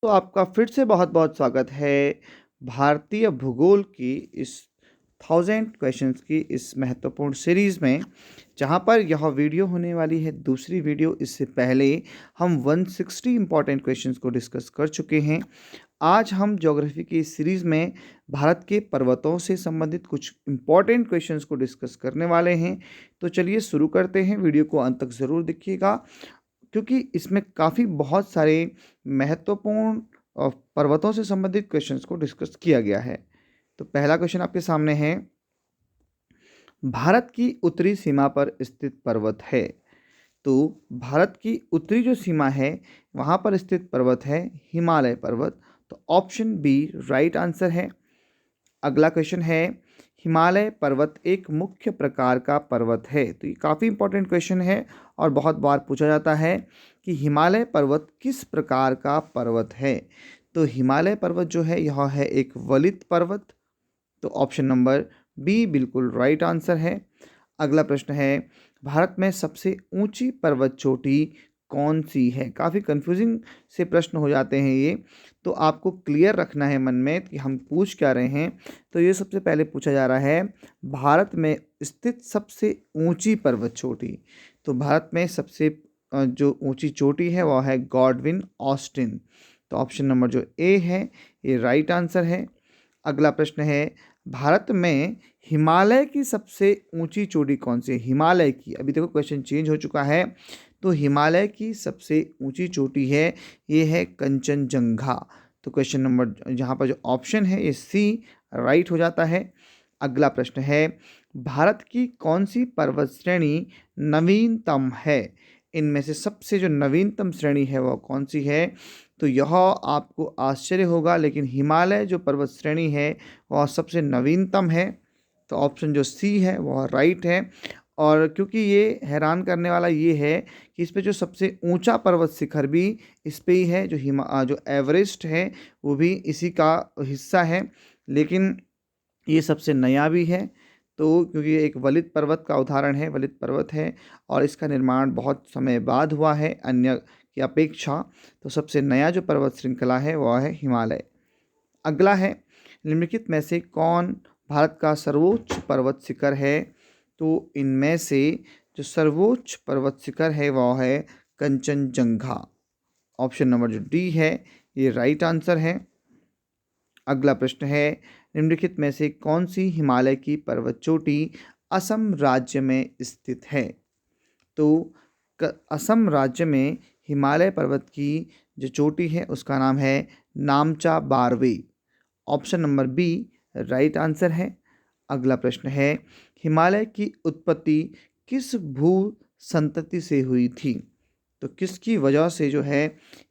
तो आपका फिर से बहुत-बहुत स्वागत है भारतीय भूगोल की इस 1000 क्वेश्चंस की इस महत्वपूर्ण सीरीज़ में, जहां पर यह वीडियो होने वाली है दूसरी वीडियो। इससे पहले हम 160 इंपॉर्टेंट क्वेश्चंस को डिस्कस कर चुके हैं। आज हम ज्योग्राफी की इस सीरीज़ में भारत के पर्वतों से संबंधित कुछ इंपॉर्टेंट क्वेश्चंस को डिस्कस करने वाले हैं। तो चलिए शुरू करते हैं। वीडियो को अंत तक ज़रूर देखिएगा, क्योंकि इसमें काफ़ी बहुत सारे महत्वपूर्ण पर्वतों से संबंधित क्वेश्चंस को डिस्कस किया गया है। तो पहला क्वेश्चन आपके सामने है, भारत की उत्तरी सीमा पर स्थित पर्वत है। तो भारत की उत्तरी जो सीमा है वहाँ पर स्थित पर्वत है हिमालय पर्वत। तो ऑप्शन बी राइट आंसर है। अगला क्वेश्चन है, हिमालय पर्वत एक मुख्य प्रकार का पर्वत है। तो ये काफ़ी इंपॉर्टेंट क्वेश्चन है और बहुत बार पूछा जाता है कि हिमालय पर्वत किस प्रकार का पर्वत है। तो हिमालय पर्वत जो है यह है एक वलित पर्वत। तो ऑप्शन नंबर बी बिल्कुल राइट आंसर है। अगला प्रश्न है, भारत में सबसे ऊंची पर्वत चोटी कौन सी है। काफ़ी कंफ्यूजिंग से प्रश्न हो जाते हैं ये, तो आपको क्लियर रखना है मन में कि हम पूछ क्या रहे हैं। तो ये सबसे पहले पूछा जा रहा है, भारत में स्थित सबसे ऊंची पर्वत चोटी। तो भारत में सबसे जो ऊंची चोटी है वह है गॉडविन ऑस्टिन। तो ऑप्शन नंबर जो ए है ये राइट आंसर है। अगला प्रश्न है, भारत में हिमालय की सबसे ऊंची चोटी कौन सी है। हिमालय की, अभी देखो क्वेश्चन चेंज हो चुका है। तो हिमालय की सबसे ऊंची चोटी है ये है कंचनजंगा। तो क्वेश्चन नंबर जहाँ पर जो ऑप्शन है ये सी राइट हो जाता है। अगला प्रश्न है, भारत की कौन सी पर्वत श्रेणी नवीनतम है। इनमें से सबसे जो नवीनतम श्रेणी है वह कौन सी है। तो यह आपको आश्चर्य होगा, लेकिन हिमालय जो पर्वत श्रेणी है वह सबसे नवीनतम है। तो ऑप्शन जो सी है वह राइट है। और क्योंकि ये हैरान करने वाला ये है कि इस पे जो सबसे ऊंचा पर्वत शिखर भी इस पे ही है, जो एवरेस्ट है वो भी इसी का हिस्सा है। लेकिन ये सबसे नया भी है। तो क्योंकि ये एक वलित पर्वत का उदाहरण है, वलित पर्वत है और इसका निर्माण बहुत समय बाद हुआ है अन्य की अपेक्षा। तो सबसे नया जो पर्वत श्रृंखला है वह है हिमालय। अगला है, निम्नलिखित में से कौन भारत का सर्वोच्च पर्वत शिखर है। तो इनमें से जो सर्वोच्च पर्वत शिखर है वह है कंचनजंगा। ऑप्शन नंबर जो डी है ये राइट आंसर है। अगला प्रश्न है, निम्नलिखित में से कौन सी हिमालय की पर्वत चोटी असम राज्य में स्थित है। तो असम राज्य में हिमालय पर्वत की जो चोटी है उसका नाम है Namcha Barwa. Option number B right answer है। अगला प्रश्न है, हिमालय की उत्पत्ति किस भू संतति से हुई थी। तो किसकी वजह से जो है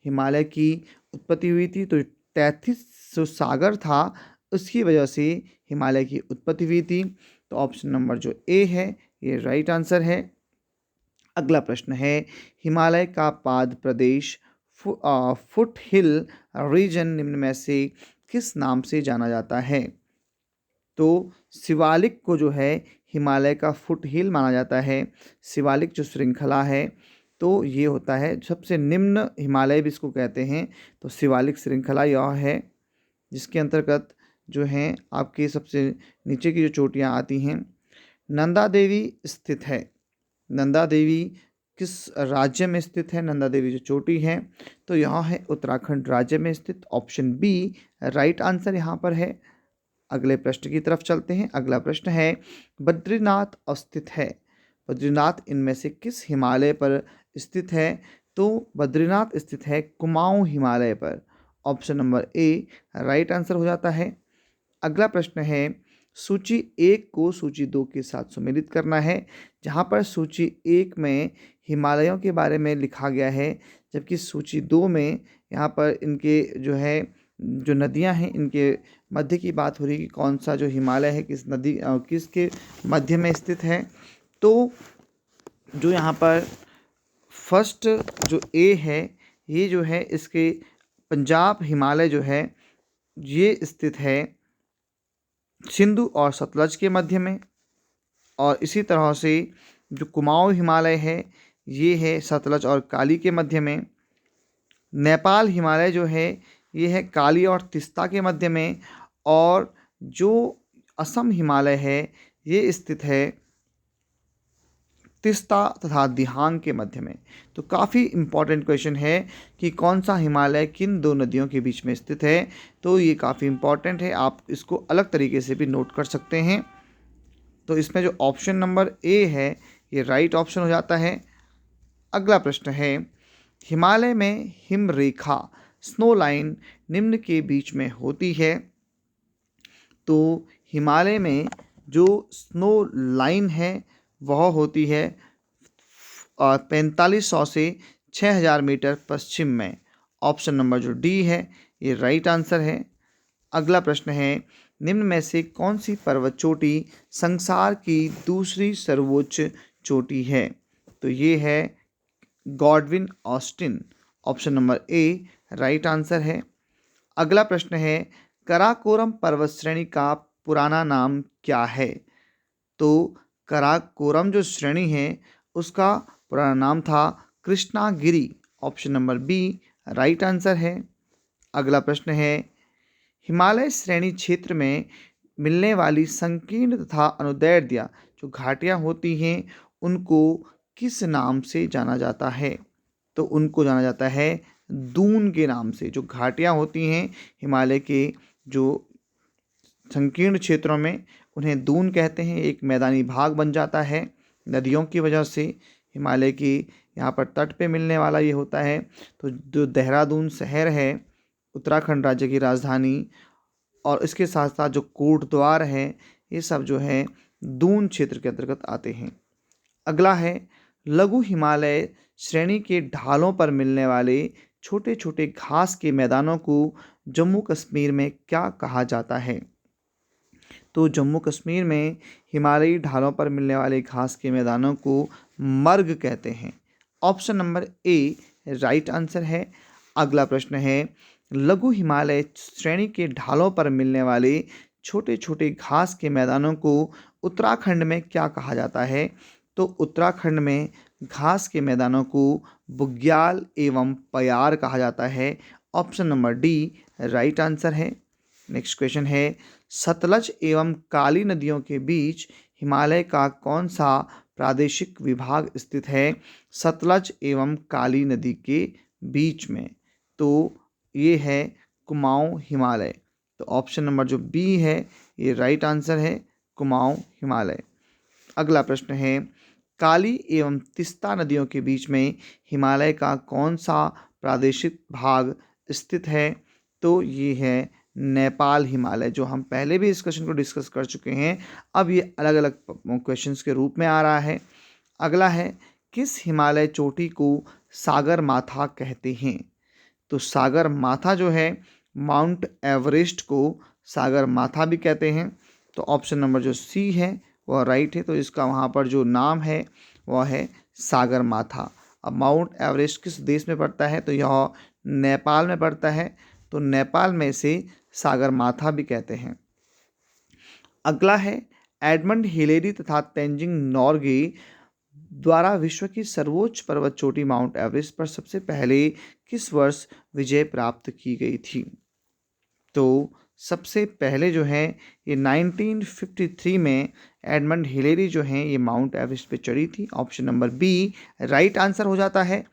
हिमालय की उत्पत्ति हुई थी। तो तैथिस जो सागर था उसकी वजह से हिमालय की उत्पत्ति हुई थी। तो ऑप्शन नंबर जो ए है ये राइट आंसर है। अगला प्रश्न है, हिमालय का पाद प्रदेश फुट हिल रीजन निम्न में से किस नाम से जाना जाता है। तो शिवालिक को जो है हिमालय का फुट हिल माना जाता है। शिवालिक जो श्रृंखला है तो ये होता है सबसे निम्न हिमालय भी इसको कहते हैं। तो शिवालिक श्रृंखला यह है जिसके अंतर्गत जो हैं आपके सबसे नीचे की जो चोटियाँ आती हैं। नंदा देवी स्थित है। नंदा देवी किस राज्य में स्थित है। नंदा देवी जो चोटी है तो यहाँ है उत्तराखंड राज्य में स्थित। ऑप्शन बी राइट आंसर यहाँ पर है। अगले प्रश्न की तरफ चलते हैं। अगला प्रश्न है, बद्रीनाथ अवस्थित है। बद्रीनाथ इनमें से किस हिमालय पर स्थित है। तो बद्रीनाथ स्थित है कुमाऊं हिमालय पर। Option number A right answer हो जाता है। अगला प्रश्न है, सूची 1 को सूची 2 के साथ सुमेलित करना है। जहाँ पर सूची 1 में हिमालयों के बारे में लिखा गया है, जबकि सूची 2 में यहाँ पर इनके जो है जो नदियाँ हैं इनके मध्य की बात हो रही है कि कौन सा जो हिमालय है किस नदी किसके मध्य में स्थित है। तो जो यहाँ पर फर्स्ट जो ए है ये जो है इसके पंजाब हिमालय जो है ये स्थित है सिंधु और सतलज के मध्य में। और इसी तरह से जो कुमाऊं हिमालय है ये है सतलज और काली के मध्य में। नेपाल हिमालय जो है ये है काली और तिस्ता के मध्य में, और जो असम हिमालय है ये स्थित है तिस्ता तथा दिहांग के मध्य में। तो काफ़ी इम्पॉर्टेंट क्वेश्चन है कि कौन सा हिमालय किन दो नदियों के बीच में स्थित है। तो ये काफ़ी इम्पॉर्टेंट है, आप इसको अलग तरीके से भी नोट कर सकते हैं। तो इसमें जो ऑप्शन नंबर ए है ये राइट ऑप्शन हो जाता है। अगला प्रश्न है, हिमालय में हिम रेखा स्नो लाइन निम्न के बीच में होती है। तो हिमालय में जो स्नो लाइन है वह होती है 4500 से 6000 मीटर पश्चिम में। ऑप्शन नंबर जो डी है ये राइट आंसर है। अगला प्रश्न है, निम्न में से कौन सी पर्वत चोटी संसार की दूसरी सर्वोच्च चोटी है। तो ये है Godwin Austen. Option number A right answer है। अगला प्रश्न है, कराकोरम पर्वत श्रेणी का पुराना नाम क्या है। तो कराकोरम जो श्रेणी है उसका पुराना नाम था Krishnagiri. Option number B right answer है। अगला प्रश्न है, हिमालय श्रेणी क्षेत्र में मिलने वाली संकीर्ण तथा अनुदैर्ध्य जो घाटियाँ होती हैं उनको किस नाम से जाना जाता है। तो उनको जाना जाता है दून के नाम से। जो घाटियाँ होती हैं हिमालय के जो संकीर्ण क्षेत्रों में उन्हें दून कहते हैं। एक मैदानी भाग बन जाता है नदियों की वजह से। हिमालय की यहाँ पर तट पे मिलने वाला ये होता है। तो जो देहरादून शहर है उत्तराखंड राज्य की राजधानी, और इसके साथ साथ जो कोटद्वार है ये सब जो है दून क्षेत्र के अंतर्गत आते हैं। अगला है, लघु हिमालय श्रेणी के ढालों पर मिलने वाले छोटे छोटे घास के मैदानों को जम्मू कश्मीर में क्या कहा जाता है। तो जम्मू कश्मीर में हिमालयी ढालों पर मिलने वाले घास के मैदानों को मर्ग कहते हैं। Option number A right answer है। अगला प्रश्न है, लघु हिमालय श्रेणी के ढालों पर मिलने वाले छोटे छोटे घास के मैदानों को उत्तराखंड में क्या कहा जाता है। तो उत्तराखंड में घास के मैदानों को बुग्याल एवं पयार कहा जाता है। Option number D right answer है। नेक्स्ट क्वेश्चन है, सतलज एवं काली नदियों के बीच हिमालय का कौन सा प्रादेशिक विभाग स्थित है। सतलज एवं काली नदी के बीच में। तो ये है कुमाऊं हिमालय। तो ऑप्शन नंबर जो बी है ये राइट आंसर है, कुमाऊं हिमालय। अगला प्रश्न है, काली एवं तिस्ता नदियों के बीच में हिमालय का कौन सा प्रादेशिक भाग स्थित है। तो ये है नेपाल हिमालय, जो हम पहले भी इस क्वेश्चन को डिस्कस कर चुके हैं। अब ये अलग अलग क्वेश्चंस के रूप में आ रहा है। अगला है, किस हिमालय चोटी को सागर माथा कहते हैं। तो सागर माथा जो है माउंट एवरेस्ट को सागर माथा भी कहते हैं। तो ऑप्शन नंबर जो सी है वह राइट है। तो इसका वहाँ पर जो नाम है वह है सागर माथा। अब माउंट एवरेस्ट किस देश में पड़ता है। तो यह नेपाल में पड़ता है। तो नेपाल में से सागर माथा भी कहते हैं। अगला है, एडमंड हिलेरी तथा तेंजिंग नॉर्गे द्वारा विश्व की सर्वोच्च पर्वत चोटी माउंट एवरेस्ट पर सबसे पहले किस वर्ष विजय प्राप्त की गई थी। तो सबसे पहले जो है ये 1953 में एडमंड हिलेरी जो हैं ये माउंट एवरेस्ट पे चढ़ी थी। Option number B right answer हो जाता है।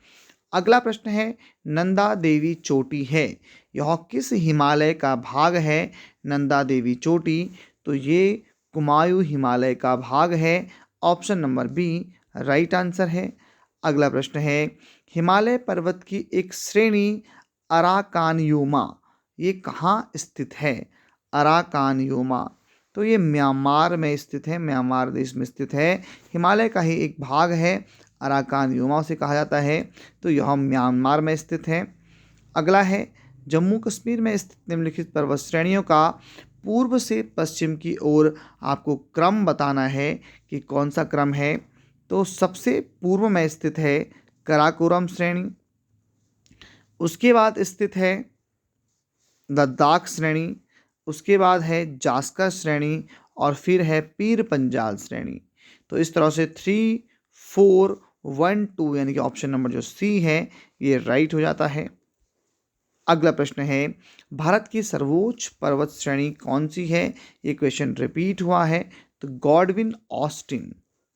अगला प्रश्न है, नंदा देवी चोटी है यह किस हिमालय का भाग है। नंदा देवी चोटी तो ये कुमायूं हिमालय का भाग है। Option number B right answer है। अगला प्रश्न है, हिमालय पर्वत की एक श्रेणी अराकानयुमा ये कहाँ स्थित है। अराकानयुमा तो ये म्यांमार में स्थित है, म्यांमार देश में स्थित है। हिमालय का ही एक भाग है, अराकानयुमा उसे कहा जाता है। तो यह म्यांमार में स्थित है। अगला है, जम्मू कश्मीर में स्थित निम्नलिखित पर्वत श्रेणियों का पूर्व से पश्चिम की ओर आपको क्रम बताना है कि कौन सा क्रम है। तो सबसे पूर्व में स्थित है कराकोरम श्रेणी, उसके बाद स्थित है लद्दाख श्रेणी, उसके बाद है जास्कर श्रेणी, और फिर है पीर पंजाल श्रेणी। तो इस तरह से 3, 4, 1, 2 यानी कि ऑप्शन नंबर जो सी है ये राइट हो जाता है। अगला प्रश्न है, भारत की सर्वोच्च पर्वत श्रेणी कौन सी है? ये क्वेश्चन रिपीट हुआ है, तो गॉडविन ऑस्टिन।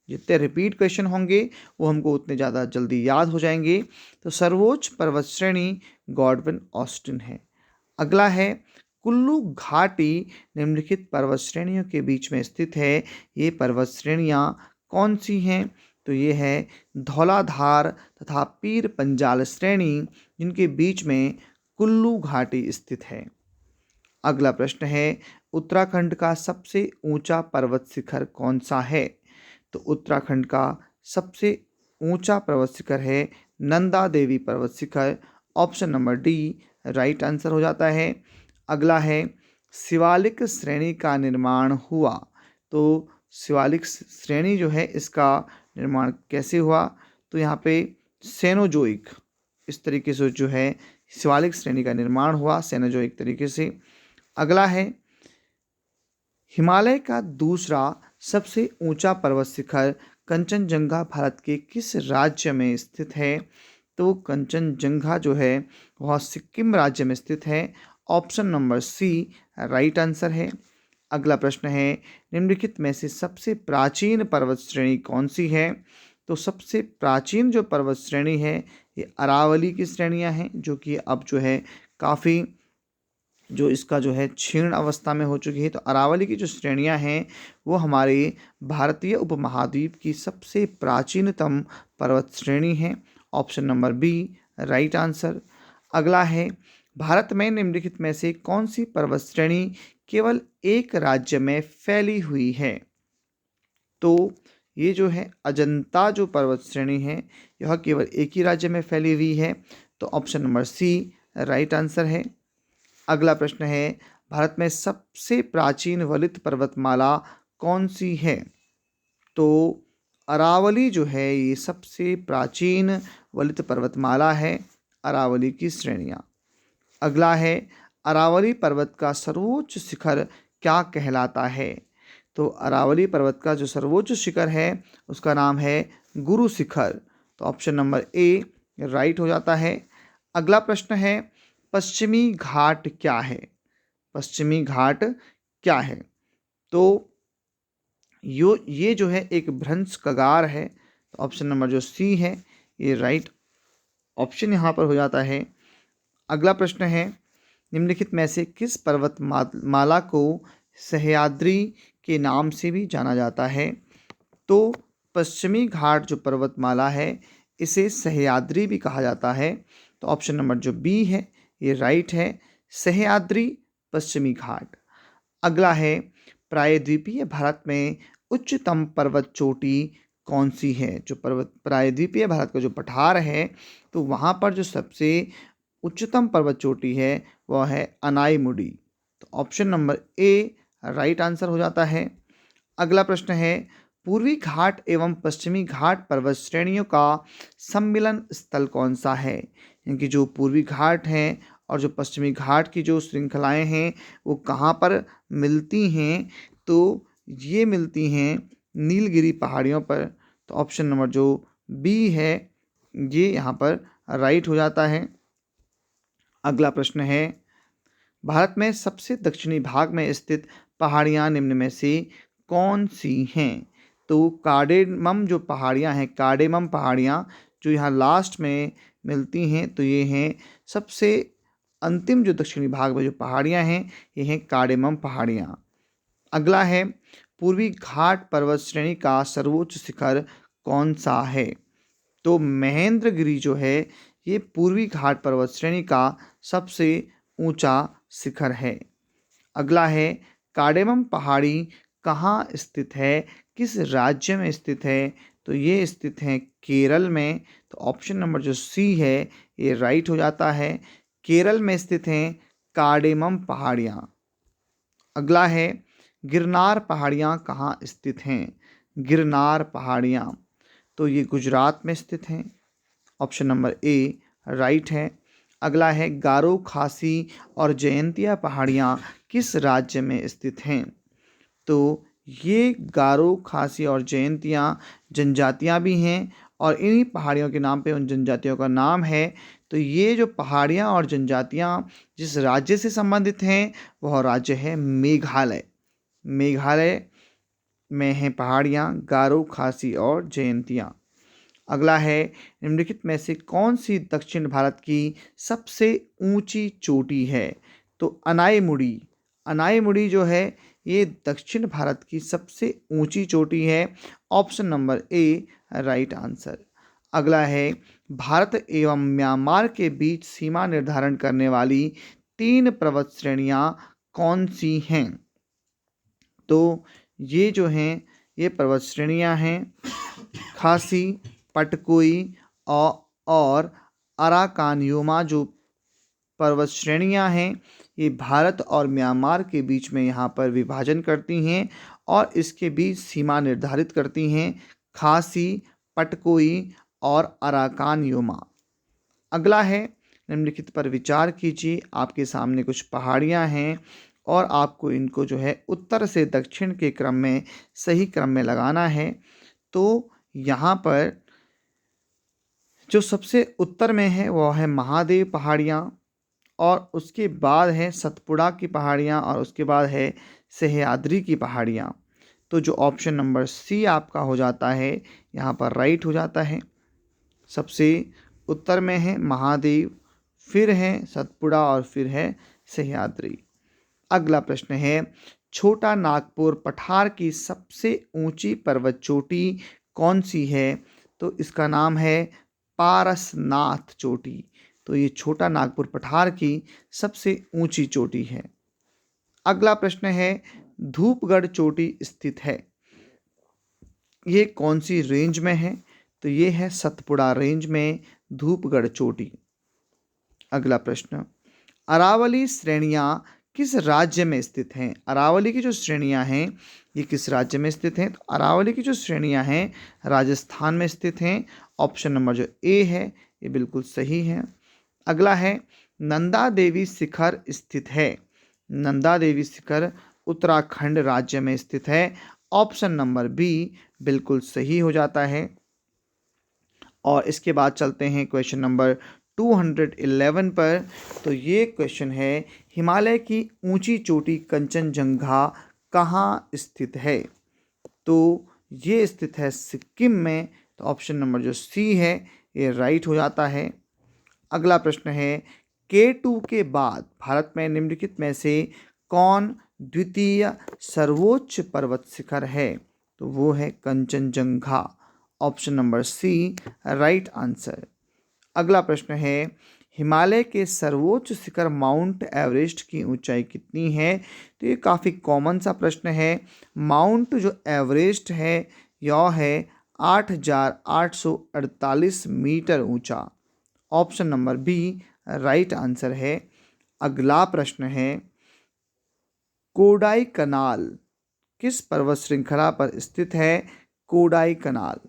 जितने रिपीट क्वेश्चन होंगे वो हमको उतने ज़्यादा जल्दी याद हो जाएंगे। तो सर्वोच्च पर्वत श्रेणी गॉडविन ऑस्टिन है। अगला है, कुल्लू घाटी निम्नलिखित पर्वत श्रेणियों के बीच में स्थित है। ये पर्वत श्रेणियाँ कौन सी हैं? तो ये है धौलाधार तथा पीर पंजाल श्रेणी, जिनके बीच में कुल्लू घाटी स्थित है। अगला प्रश्न है, उत्तराखंड का सबसे ऊंचा पर्वत शिखर कौन सा है? तो उत्तराखंड का सबसे ऊंचा पर्वत शिखर है नंदा देवी पर्वत शिखर। Option number D right answer हो जाता है। अगला है, शिवालिक श्रेणी का निर्माण हुआ। तो शिवालिक श्रेणी जो है इसका निर्माण कैसे हुआ? तो यहाँ पे सेनोजोइक इस तरीके से जो है शिवालिक श्रेणी का निर्माण हुआ, सेनोजोइक तरीके से। अगला है, हिमालय का दूसरा सबसे ऊंचा पर्वत शिखर कंचनजंगा भारत के किस राज्य में स्थित है? तो कंचनजंगा जो है वह सिक्किम राज्य में स्थित है। Option number C right answer है। अगला प्रश्न है, निम्नलिखित में से सबसे प्राचीन पर्वत श्रेणी कौन सी है? तो सबसे प्राचीन जो पर्वत श्रेणी है ये अरावली की श्रेणियां हैं, जो कि अब जो है काफ़ी जो इसका जो है क्षीण अवस्था में हो चुकी है। तो अरावली की जो श्रेणियां हैं वो हमारे भारतीय उपमहाद्वीप की सबसे प्राचीनतम पर्वत श्रेणी है। Option number B right answer. अगला है, भारत में निम्नलिखित में से कौन सी पर्वत श्रेणी केवल एक राज्य में फैली हुई है? तो ये जो है अजंता जो पर्वत श्रेणी है यह केवल एक ही राज्य में फैली हुई है। तो option number C right answer है। अगला प्रश्न है, भारत में सबसे प्राचीन वलित पर्वतमाला कौन सी है? तो अरावली जो है ये सबसे प्राचीन वलित पर्वतमाला है, अरावली की श्रेणियाँ। अगला है, अरावली पर्वत का सर्वोच्च शिखर क्या कहलाता है? तो अरावली पर्वत का जो सर्वोच्च शिखर है उसका नाम है गुरु शिखर। तो ऑप्शन नंबर ए राइट हो जाता है। अगला प्रश्न है, पश्चिमी घाट क्या है? पश्चिमी घाट क्या है? तो ये जो है एक भ्रंश कगार है। तो ऑप्शन नंबर जो सी है ये राइट ऑप्शन यहाँ पर हो जाता है। अगला प्रश्न है, निम्नलिखित में से किस पर्वतमाला को सह्याद्री के नाम से भी जाना जाता है? तो पश्चिमी घाट जो पर्वतमाला है इसे सह्याद्री भी कहा जाता है। तो ऑप्शन नंबर जो बी है ये राइट है, सह्याद्री पश्चिमी घाट। अगला है, प्रायद्वीपीय भारत में उच्चतम पर्वत चोटी कौन सी है? जो प्रायद्वीपीय भारत का जो पठार है तो वहाँ पर जो सबसे उच्चतम पर्वत चोटी है वह है अनाईमुडी। तो option number A right answer हो जाता है। अगला प्रश्न है, पूर्वी घाट एवं पश्चिमी घाट पर्वत श्रेणियों का सम्मिलन स्थल कौन सा है? इनकी जो पूर्वी घाट हैं और जो पश्चिमी घाट की जो श्रृंखलाएं हैं वो कहाँ पर मिलती हैं? तो ये मिलती हैं नीलगिरी पहाड़ियों पर। तो ऑप्शन नंबर जो बी है ये यहाँ पर राइट हो जाता है। अगला प्रश्न है, भारत में सबसे दक्षिणी भाग में स्थित पहाड़ियाँ निम्न में से कौन सी हैं? तो कार्डेमम जो पहाड़ियाँ हैं, कार्डेमम पहाड़ियाँ जो यहाँ लास्ट में मिलती हैं तो ये हैं सबसे अंतिम जो दक्षिणी भाग में जो पहाड़ियाँ हैं ये हैं कार्डेमम पहाड़ियाँ। अगला है, पूर्वी घाट पर्वत श्रेणी का सर्वोच्च शिखर कौन सा है? तो महेंद्रगिरी जो है ये पूर्वी घाट पर्वत श्रेणी का सबसे ऊंचा शिखर है। अगला है, कार्डेमम पहाड़ी कहाँ स्थित है, किस राज्य में स्थित है? तो ये स्थित है केरल में। तो ऑप्शन नंबर जो सी है ये राइट हो जाता है, केरल में स्थित हैं कार्डेमम पहाड़ियाँ। अगला है, गिरनार पहाड़ियाँ कहाँ स्थित हैं? गिरनार पहाड़ियाँ तो ये गुजरात में स्थित हैं। ऑप्शन नंबर ए राइट है। अगला है, गारो खासी और जयंतिया पहाड़ियाँ किस राज्य में स्थित हैं? तो ये गारो खासी और जयंतिया जनजातियाँ भी हैं और इन्हीं पहाड़ियों के नाम पे उन जनजातियों का नाम है। तो ये जो पहाड़ियाँ और जनजातियाँ जिस राज्य से संबंधित हैं वह राज्य है मेघालय। मेघालय में हैं पहाड़ियाँ, गारो, खासी और जयंतियाँ। अगला है, निम्नलिखित में से कौन सी दक्षिण भारत की सबसे ऊंची चोटी है? तो अनाईमुड़ी। अनाईमुड़ी जो है ये दक्षिण भारत की सबसे ऊंची चोटी है। Option number A right answer. अगला है, भारत एवं म्यांमार के बीच सीमा निर्धारण करने वाली 3 पर्वत श्रेणियां कौन सी हैं? तो ये जो हैं ये पर्वत श्रेणियां हैं खासी, पटकोई और अराकानयुमा। जो पर्वत श्रेणियां हैं ये भारत और म्यांमार के बीच में यहाँ पर विभाजन करती हैं और इसके बीच सीमा निर्धारित करती हैं खासी, पटकोई और अराकानयुमा। अगला है, निम्नलिखित पर विचार कीजिए। आपके सामने कुछ पहाड़ियाँ हैं और आपको इनको जो है उत्तर से दक्षिण के क्रम में सही क्रम में लगाना है। तो यहाँ पर जो सबसे उत्तर में है वह है महादेव पहाड़ियाँ, और उसके बाद है सतपुड़ा की पहाड़ियाँ, और उसके बाद है सह्याद्री की पहाड़ियाँ। तो जो ऑप्शन नंबर सी आपका हो जाता है यहाँ पर राइट हो जाता है। सबसे उत्तर में है महादेव, फिर है सतपुड़ा और फिर है सह्याद्री। अगला प्रश्न है, छोटा नागपुर पठार की सबसे ऊंची पर्वत चोटी कौन सी है? तो इसका नाम है पारसनाथ चोटी। तो ये छोटा नागपुर पठार की सबसे ऊंची चोटी है। अगला प्रश्न है, धूपगढ़ चोटी स्थित है, ये कौन सी रेंज में है? तो ये है सतपुड़ा रेंज में धूपगढ़ चोटी। अगला प्रश्न, अरावली श्रेणियाँ किस राज्य में स्थित हैं? अरावली की जो श्रेणियाँ हैं ये किस राज्य में स्थित हैं? तो अरावली की जो श्रेणियाँ हैं राजस्थान में स्थित हैं। ऑप्शन नंबर जो ए है ये बिल्कुल सही है। अगला है, नंदा देवी शिखर स्थित है। नंदा देवी शिखर उत्तराखंड राज्य में स्थित है। ऑप्शन नंबर बी बिल्कुल सही हो जाता है। और इसके बाद चलते हैं क्वेश्चन नंबर 211 पर। तो ये क्वेश्चन है, हिमालय की ऊंची चोटी कंचनजंगा कहाँ स्थित है? तो ये स्थित है सिक्किम में। तो ऑप्शन नंबर जो सी है ये राइट हो जाता है। अगला प्रश्न है, K2 के बाद भारत में निम्नलिखित में से कौन द्वितीय सर्वोच्च पर्वत शिखर है? तो वो है Kanchenjunga. Option number C right answer. अगला प्रश्न है, हिमालय के सर्वोच्च शिखर माउंट एवरेस्ट की ऊंचाई कितनी है? तो ये काफ़ी कॉमन सा प्रश्न है। माउंट जो एवरेस्ट है यह है 8,848 मीटर ऊंचा। Option number B right answer है। अगला प्रश्न है, कोडाई कनाल किस पर्वत श्रृंखला पर स्थित है? कोडाई कनाल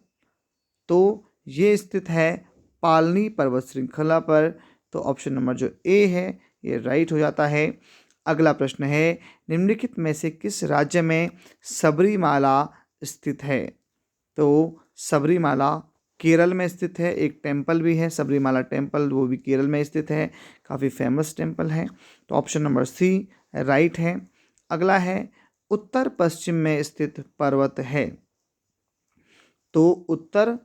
तो ये स्थित है पालनी पर्वत श्रृंखला पर। तो ऑप्शन नंबर जो ए है ये राइट हो जाता है। अगला प्रश्न है, निम्नलिखित में से किस राज्य में सबरीमाला स्थित है? तो सबरीमाला केरल में स्थित है। एक टेम्पल भी है सबरीमाला टेम्पल, वो भी केरल में स्थित है, काफ़ी फेमस टेम्पल है। तो ऑप्शन नंबर सी राइट है। अगला है, उत्तर पश्चिम में स्थित पर्वत है। तो उत्तर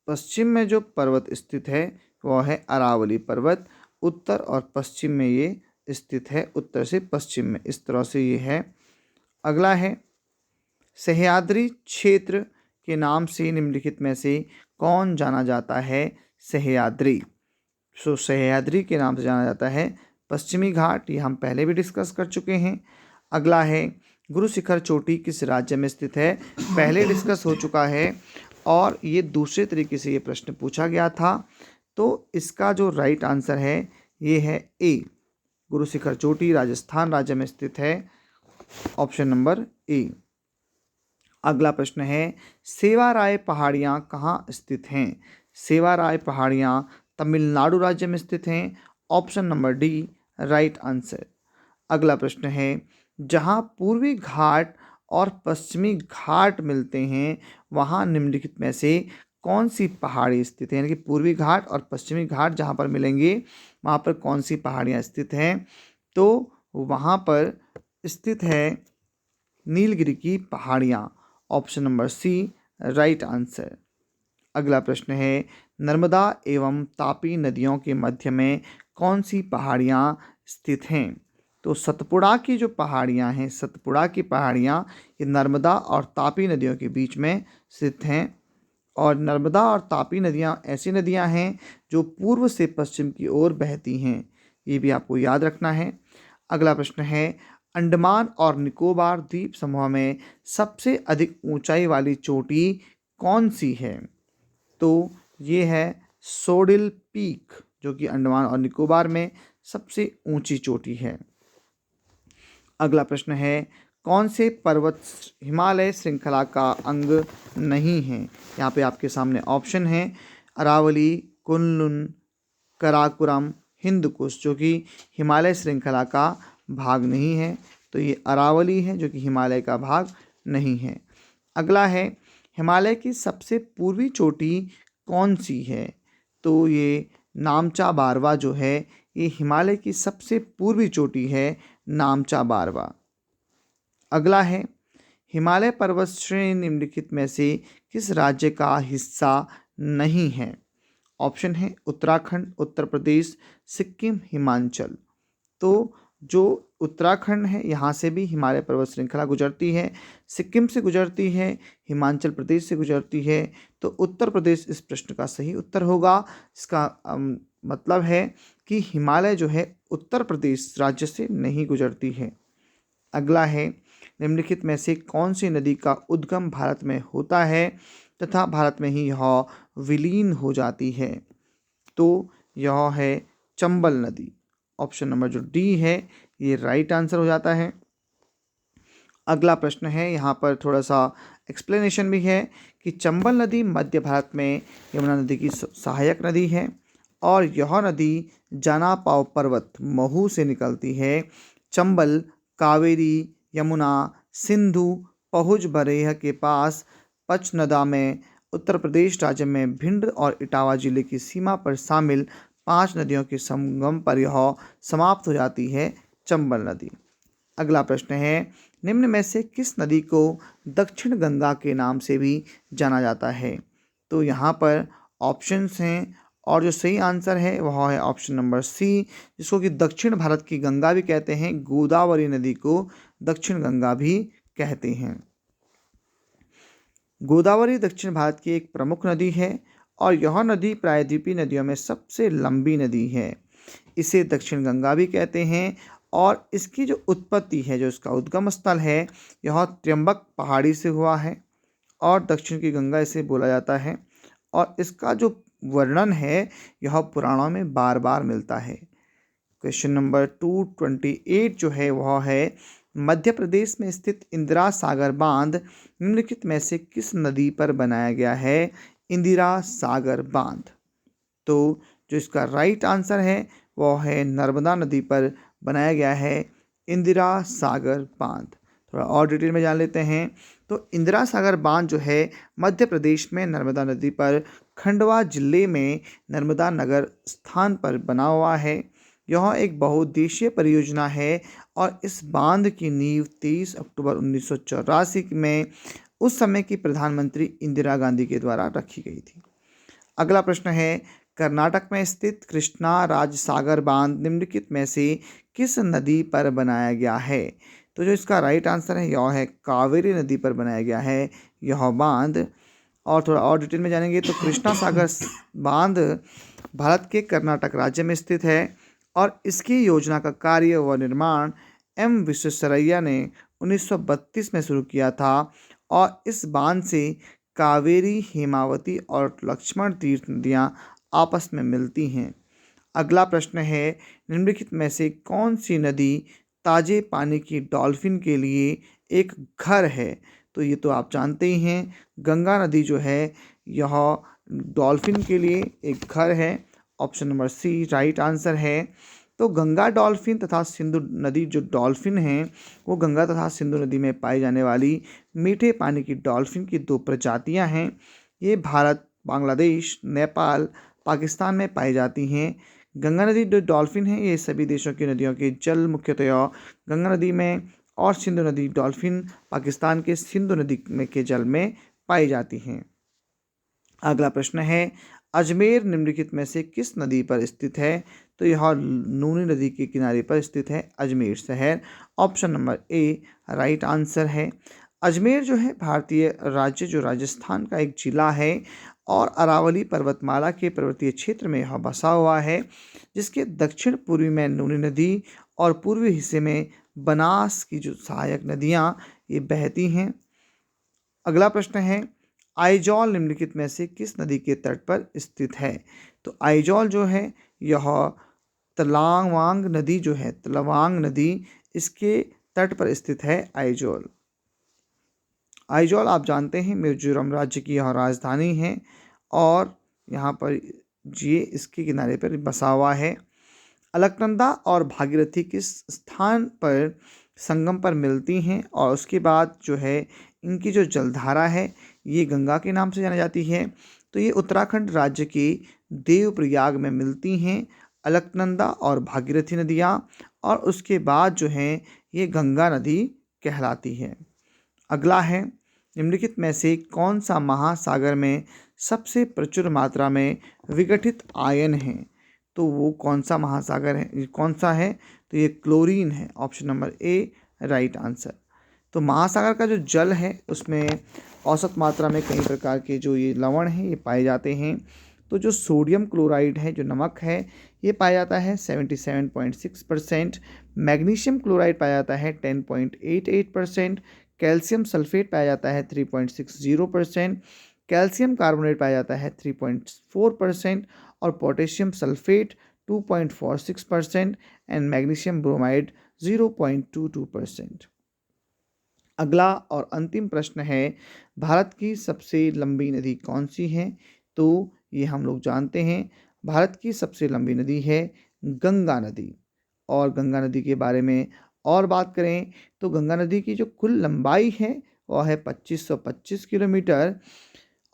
पश्चिम में जो पर्वत स्थित है वह है अरावली पर्वत। उत्तर और पश्चिम में ये स्थित है, उत्तर से पश्चिम में, इस तरह से ये है। अगला है, सह्याद्री क्षेत्र के नाम से निम्नलिखित में से कौन जाना जाता है? सह्याद्री। सह्याद्री के नाम से जाना जाता है पश्चिमी घाट, ये हम पहले भी डिस्कस कर चुके हैं। अगला है, गुरु शिखर चोटी किस राज्य में स्थित है? पहले डिस्कस हो चुका है और ये दूसरे तरीके से ये प्रश्न पूछा गया था। तो इसका जो राइट आंसर है ये है ए, गुरु शिखर चोटी राजस्थान राज्य में स्थित है। Option number A. अगला प्रश्न है, सेवाराय पहाड़ियाँ कहाँ स्थित हैं? सेवाराय पहाड़ियाँ तमिलनाडु राज्य में स्थित हैं। Option number D right answer. अगला प्रश्न है, जहाँ पूर्वी घाट और पश्चिमी घाट मिलते हैं वहाँ निम्नलिखित में से कौन सी पहाड़ी स्थित है, यानी कि पूर्वी घाट और पश्चिमी घाट जहाँ पर मिलेंगे वहाँ पर कौन सी पहाड़ियाँ स्थित हैं, तो वहाँ पर स्थित है नीलगिरी की पहाड़ियाँ। Option number C right answer. अगला प्रश्न है, नर्मदा एवं तापी नदियों के मध्य में कौन सी पहाड़ियाँ स्थित हैं, तो सतपुड़ा की जो पहाड़ियाँ हैं, सतपुड़ा की पहाड़ियाँ ये नर्मदा और तापी नदियों के बीच में स्थित हैं। और नर्मदा और तापी नदियाँ ऐसी नदियाँ हैं जो पूर्व से पश्चिम की ओर बहती हैं, ये भी आपको याद रखना है। अगला प्रश्न है, अंडमान और निकोबार द्वीप समूह में सबसे अधिक ऊंचाई वाली चोटी कौन सी है, तो ये है सोडिल पीक, जो कि अंडमान और निकोबार में सबसे ऊंची चोटी है। अगला प्रश्न है, कौन से पर्वत हिमालय श्रृंखला का अंग नहीं है। यहाँ पे आपके सामने ऑप्शन है अरावली, कुनलुन, कराकोरम, हिंदकुश, जो कि हिमालय श्रृंखला का भाग नहीं है, तो ये अरावली है जो कि हिमालय का भाग नहीं है। अगला है, हिमालय की सबसे पूर्वी चोटी कौन सी है, तो ये नामचा बारवा जो है ये हिमालय की सबसे पूर्वी चोटी है, नामचा बारवा। अगला है, हिमालय पर्वत श्रेणी निम्नलिखित में से किस राज्य का हिस्सा नहीं है। ऑप्शन है उत्तराखंड, उत्तर प्रदेश, सिक्किम, हिमाचल। तो जो उत्तराखंड है यहाँ से भी हिमालय पर्वत श्रृंखला गुजरती है, सिक्किम से गुजरती है, हिमाचल प्रदेश से गुजरती है, तो उत्तर प्रदेश इस प्रश्न का सही उत्तर होगा। इसका मतलब है कि हिमालय जो है उत्तर प्रदेश राज्य से नहीं गुजरती है। अगला है, निम्नलिखित में से कौन सी नदी का उद्गम भारत में होता है तथा भारत में ही यह विलीन हो जाती है, तो यह है चंबल नदी। ऑप्शन नंबर जो डी है ये राइट आंसर हो जाता है। अगला प्रश्न है, यहाँ पर थोड़ा सा एक्सप्लेनेशन भी है कि चंबल नदी मध्य भारत में यमुना नदी की सहायक नदी है और यह नदी जानापाव पर्वत महू से निकलती है। चंबल कावेरी, यमुना, सिंधु, पहुज बरेह के पास पचनदा में उत्तर प्रदेश राज्य में भिंड और इटावा जिले की सीमा पर शामिल 5 नदियों के संगम पर यह समाप्त हो जाती है, चंबल नदी। अगला प्रश्न है, निम्न में से किस नदी को दक्षिण गंगा के नाम से भी जाना जाता है, तो यहाँ पर ऑप्शंस हैं और जो सही आंसर है वह है ऑप्शन नंबर सी, जिसको कि दक्षिण भारत की गंगा भी कहते हैं, गोदावरी नदी को दक्षिण गंगा भी कहते हैं। गोदावरी दक्षिण भारत की एक प्रमुख नदी है और यह नदी प्रायद्वीपीय नदियों में सबसे लंबी नदी है। इसे दक्षिण गंगा भी कहते हैं और इसकी जो उत्पत्ति है, जो इसका उद्गम स्थल है, यह त्र्यंबक पहाड़ी से हुआ है और दक्षिण की गंगा इसे बोला जाता है। और इसका जो वर्णन है यह पुराणों में बार बार मिलता है। क्वेश्चन नंबर 228 जो है वह है, मध्य प्रदेश में स्थित इंदिरा सागर बांध निम्नलिखित में से किस नदी पर बनाया गया है, इंदिरा सागर बांध। तो जो इसका राइट आंसर है वह है नर्मदा नदी पर बनाया गया है इंदिरा सागर बांध। थोड़ा और डिटेल में जान लेते हैं, तो इंदिरा सागर बांध जो है मध्य प्रदेश में नर्मदा नदी पर खंडवा जिले में नर्मदा नगर स्थान पर बना हुआ है। यह एक बहुउद्देशीय परियोजना है और इस बांध की नींव 23 अक्टूबर 1984 में उस समय की प्रधानमंत्री इंदिरा गांधी के द्वारा रखी गई थी। अगला प्रश्न है, कर्नाटक में स्थित कृष्णा राजसागर बांध निम्नलिखित में से किस नदी पर बनाया गया है, तो जो इसका राइट आंसर है यह है कावेरी नदी पर बनाया गया है यह बांध। और थोड़ा और डिटेल में जानेंगे तो कृष्णा सागर बांध भारत के कर्नाटक राज्य में स्थित है और इसकी योजना का कार्य व निर्माण एम विश्वेश्वरैया ने 1932 में शुरू किया था और इस बांध से कावेरी, हेमावती और लक्ष्मण तीर्थ नदियाँ आपस में मिलती हैं। अगला प्रश्न है, निम्नलिखित में से कौन सी नदी ताजे पानी की डॉल्फिन के लिए एक घर है, तो ये तो आप जानते ही हैं, गंगा नदी जो है यह डॉल्फिन के लिए एक घर है। Option number C right answer है। तो गंगा डॉल्फिन तथा सिंधु नदी जो डॉल्फिन हैं वो गंगा तथा सिंधु नदी में पाई जाने वाली मीठे पानी की डॉल्फिन की 2 प्रजातियां हैं। ये भारत बांग्लादेश, नेपाल, पाकिस्तान में पाई जाती हैं। गंगा नदी जो डॉल्फिन है ये सभी देशों की नदियों के जल मुख्यतः गंगा नदी में और सिंधु नदी डॉल्फिन पाकिस्तान के सिंधु नदी में के जल में पाई जाती हैं। अगला प्रश्न है, अजमेर निम्नलिखित में से किस नदी पर स्थित है? तो यह नूनी नदी के किनारे पर स्थित है अजमेर शहर। Option number A right answer है। अजमेर जो है भारतीय राज्य जो राजस्थान का एक जिला है और अरावली पर्वतमाला के पर्वतीय क्षेत्र में यह बसा हुआ है, जिसके दक्षिण पूर्वी में नूनी नदी और पूर्वी हिस्से में बनास की जो सहायक नदियाँ ये बहती हैं। अगला प्रश्न है, आइजॉल निम्नलिखित में से किस नदी के तट पर स्थित है? तो आइजॉल जो है यह तलावांग नदी जो है तलावांग नदी इसके तट पर स्थित है आइजॉल। आइजॉल आप जानते हैं मिजोरम राज्य की यह राजधानी है और यहाँ पर ये इसके किनारे पर बसा हुआ है। अलकनंदा और भागीरथी किस स्थान पर संगम पर मिलती हैं और उसके बाद जो है इनकी जो जलधारा है ये गंगा के नाम से जानी जाती है। तो ये उत्तराखंड राज्य के देवप्रयाग में मिलती हैं अलकनंदा और भागीरथी नदियाँ, और उसके बाद जो है ये गंगा नदी कहलाती है। अगला है, निम्नलिखित में से कौन सा महासागर में सबसे प्रचुर मात्रा में विघटित आयन है? तो वो कौन सा महासागर है, कौन सा है? तो ये क्लोरीन है। Option number A right answer. तो महासागर का जो जल है उसमें औसत मात्रा में कई प्रकार के जो ये लवण हैं ये पाए जाते हैं। तो जो सोडियम क्लोराइड है जो नमक है ये पाया जाता है 77.6%, मैग्नीशियम क्लोराइड पाया जाता है 10.88%, कैल्शियम सल्फेट पाया जाता है 3.60%, कैल्शियम कार्बोनेट पाया जाता है 3.4% और potassium sulphate 2.46% and magnesium bromide 0.22%। अगला और अंतिम प्रश्न है, भारत की सबसे लंबी नदी कौन सी है? तो ये हम लोग जानते हैं भारत की सबसे लंबी नदी है गंगा नदी। और गंगा नदी के बारे में और बात करें तो गंगा नदी की जो कुल लंबाई है वह है 2525 किलोमीटर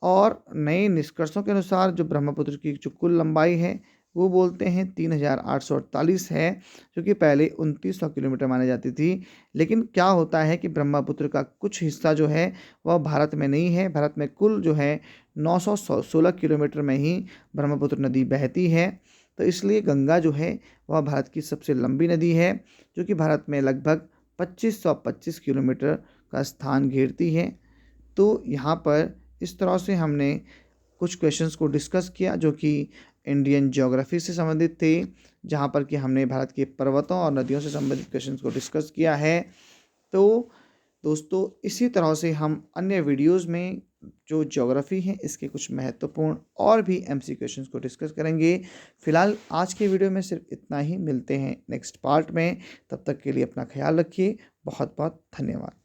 और नए निष्कर्षों के अनुसार जो ब्रह्मपुत्र की जो कुल लंबाई है वो बोलते हैं 3848 है, जो कि पहले 2900 किलोमीटर मानी जाती थी। लेकिन क्या होता है कि ब्रह्मपुत्र का कुछ हिस्सा जो है वह भारत में नहीं है। भारत में कुल जो है 916 किलोमीटर में ही ब्रह्मपुत्र नदी बहती है। तो इसलिए गंगा जो है वह भारत की सबसे लंबी नदी है, जो कि भारत में लगभग 2525 किलोमीटर का स्थान घेरती है। तो यहाँ पर इस तरह से हमने कुछ क्वेश्चंस को डिस्कस किया जो कि इंडियन ज्योग्राफी से संबंधित थे, जहाँ पर कि हमने भारत के पर्वतों और नदियों से संबंधित क्वेश्चंस को डिस्कस किया है। तो दोस्तों इसी तरह से हम अन्य वीडियोस में जो ज्योग्राफी है इसके कुछ महत्वपूर्ण और भी एमसी क्वेश्चंस को डिस्कस करेंगे। फिलहाल आज के वीडियो में सिर्फ इतना ही, मिलते हैं नेक्स्ट पार्ट में। तब तक के लिए अपना ख्याल रखिए। बहुत बहुत धन्यवाद।